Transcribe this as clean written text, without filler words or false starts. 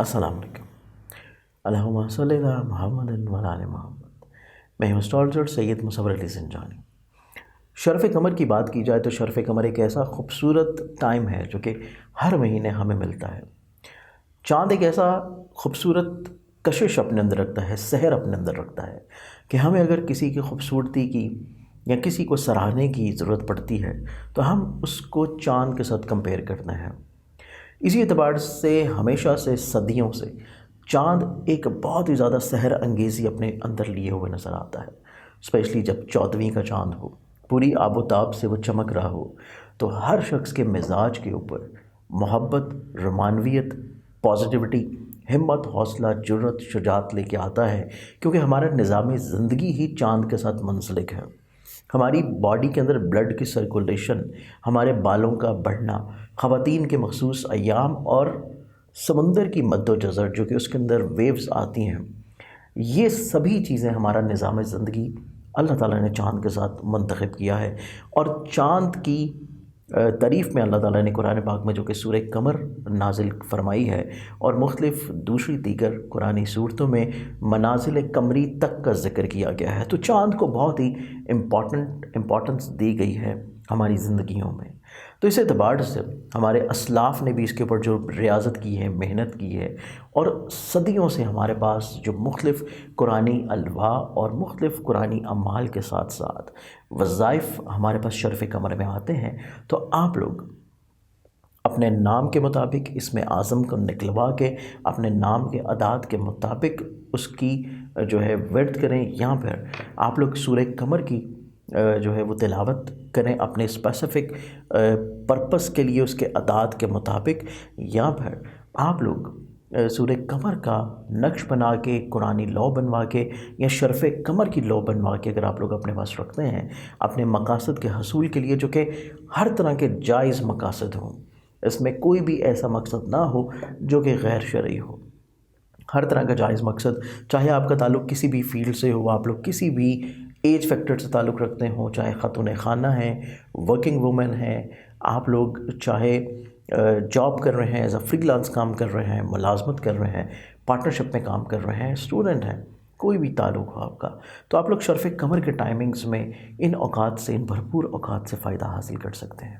السلام علیکم۔ اللہم صلی علی محمد و علی آل محمد۔ میں ہوں اسٹالجر سید مصور علی زنجانی۔ شرف قمر کی بات کی جائے تو شرف قمر ایک ایسا خوبصورت ٹائم ہے جو کہ ہر مہینے ہمیں ملتا ہے۔ چاند ایک ایسا خوبصورت کشش اپنے اندر رکھتا ہے، سحر اپنے اندر رکھتا ہے کہ ہمیں اگر کسی کی خوبصورتی کی یا کسی کو سراہنے کی ضرورت پڑتی ہے تو ہم اس کو چاند کے ساتھ کمپیئر کرتے ہیں۔ اسی اعتبار سے ہمیشہ سے صدیوں سے چاند ایک بہت ہی زیادہ سحر انگیزی اپنے اندر لیے ہوئے نظر آتا ہے، اسپیشلی جب 14ویں کا چاند ہو، پوری آب و تاب سے وہ چمک رہا ہو تو ہر شخص کے مزاج کے اوپر محبت، رومانویت، پازیٹیوٹی، ہمت، حوصلہ، جرأت، شجاعت لے کے آتا ہے، کیونکہ ہمارا نظام زندگی ہی چاند کے ساتھ منسلک ہے۔ ہماری باڈی کے اندر بلڈ کی سرکولیشن، ہمارے بالوں کا بڑھنا، خواتین کے مخصوص ایام اور سمندر کی مد و جزر جو کہ اس کے اندر ویوز آتی ہیں، یہ سبھی چیزیں ہمارا نظام زندگی اللہ تعالیٰ نے چاند کے ساتھ منتخب کیا ہے۔ اور چاند کی تعریف میں اللہ تعالیٰ نے قرآن پاک میں جو کہ سورہ قمر نازل فرمائی ہے اور مختلف دوسری دیگر قرآنی صورتوں میں منازل قمری تک کا ذکر کیا گیا ہے، تو چاند کو بہت ہی امپورٹنس دی گئی ہے ہماری زندگیوں میں۔ تو اس اعتبار سے ہمارے اسلاف نے بھی اس کے اوپر جو ریاضت کی ہے، محنت کی ہے، اور صدیوں سے ہمارے پاس جو مختلف قرآنی الواح اور مختلف قرآنی اعمال کے ساتھ ساتھ وظائف ہمارے پاس شرف قمر میں آتے ہیں، تو آپ لوگ اپنے نام کے مطابق اسم اعظم کو نکلوا کے اپنے نام کے اعداد کے مطابق اس کی جو ہے ورد کریں، یا پھر آپ لوگ سورہ قمر کی جو ہے وہ تلاوت کریں اپنے اسپیسیفک پرپس کے لیے اس کے اعداد کے مطابق، یا پھر آپ لوگ سورہ قمر کا نقش بنا کے، قرآنی لو بنوا کے، یا شرف قمر کی لو بنوا کے اگر آپ لوگ اپنے پاس رکھتے ہیں اپنے مقاصد کے حصول کے لیے، جو کہ ہر طرح کے جائز مقاصد ہوں، اس میں کوئی بھی ایسا مقصد نہ ہو جو کہ غیر شرعی ہو، ہر طرح کا جائز مقصد، چاہے آپ کا تعلق کسی بھی فیلڈ سے ہو، آپ لوگ کسی بھی ایج فیکٹر سے تعلق رکھتے ہوں، چاہے خاتون خانہ ہیں، ورکنگ وومن ہیں، آپ لوگ چاہے جاب کر رہے ہیں، ایز اے فری لانس کام کر رہے ہیں، ملازمت کر رہے ہیں، پارٹنرشپ میں کام کر رہے ہیں، اسٹوڈنٹ ہیں، کوئی بھی تعلق ہو آپ کا، تو آپ لوگ شرف قمر کے ٹائمنگز میں ان اوقات سے، ان بھرپور اوقات سے فائدہ حاصل کر سکتے ہیں۔